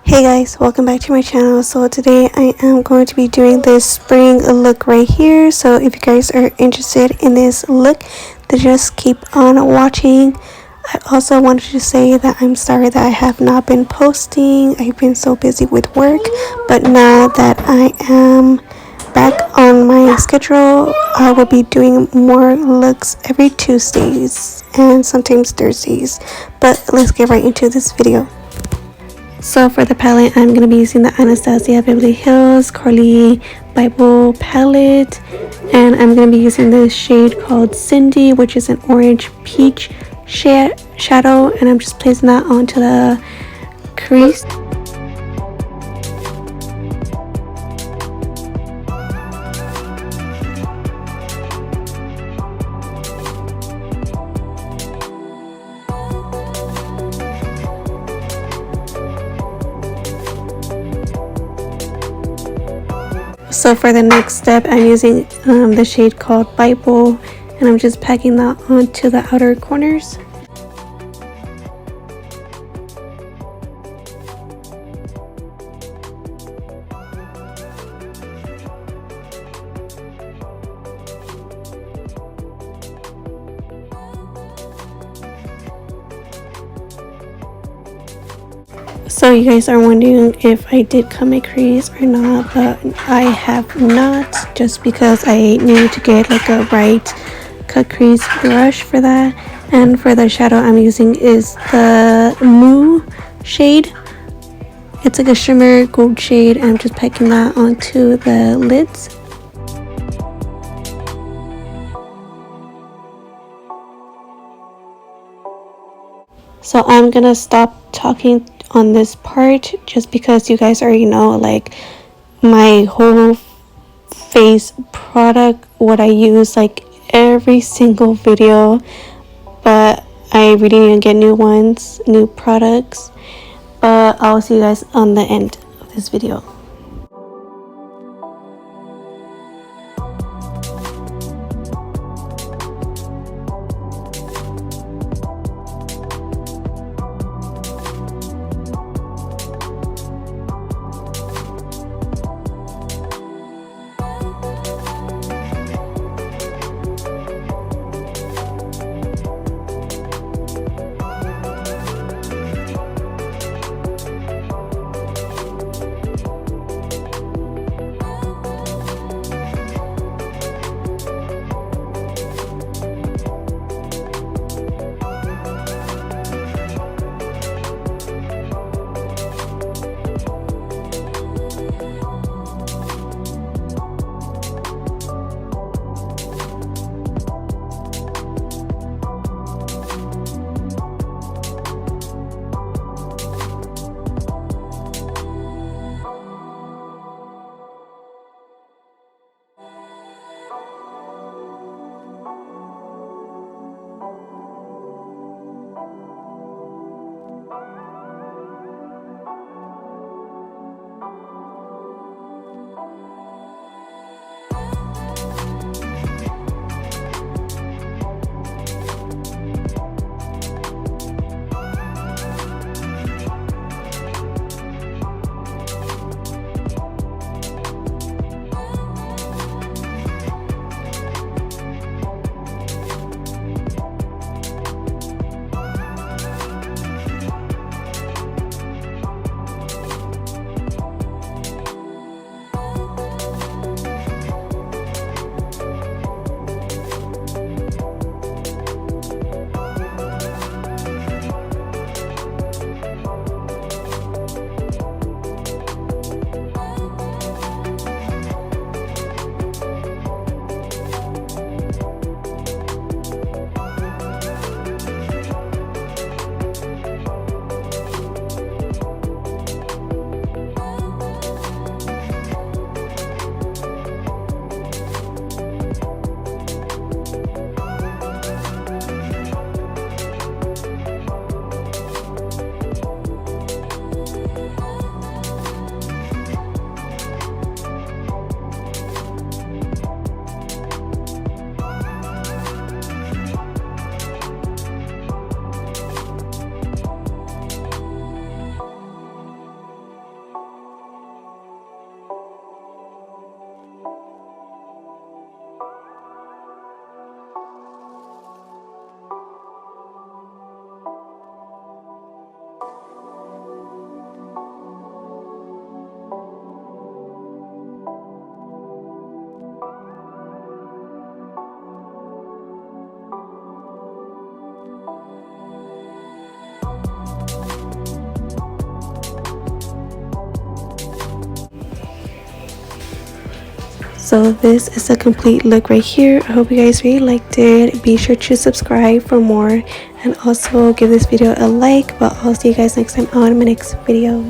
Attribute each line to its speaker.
Speaker 1: Hey guys, welcome back to my channel. So today I am going to be doing this spring look right here. So if you guys are interested in this look, then just keep on watching. I also wanted to say that I'm sorry that I have not been posting. I've been so busy with work, but now that I am back on my schedule, I will be doing more looks every Tuesdays and sometimes Thursdays. But let's get right into this video. So for the palette, I'm going to be using the Anastasiabeverlyhills carlibel palette, and I'm going to be using this shade called Cindy, which is an orange peach shadow, and I'm just placing that onto the crease. So for the next step, I'm using the shade called Bible, and I'm just packing that onto the outer corners. So you guys are wondering if I did cut my crease or not, but I have not, just because I need to get like a right cut crease brush for that. And for the shadow I'm using is the Moo shade. It's like a shimmer gold shade, and I'm just packing that onto the lids. So I'm gonna stop talking on this part just because you guys already know like my whole face product, what I use like every single video, but I really need to get new products. But I'll see you guys on the end of this video. So this is a complete look right here. I hope you guys really liked it. Be sure to subscribe for more and also give this video a like. But I'll see you guys next time on my next video.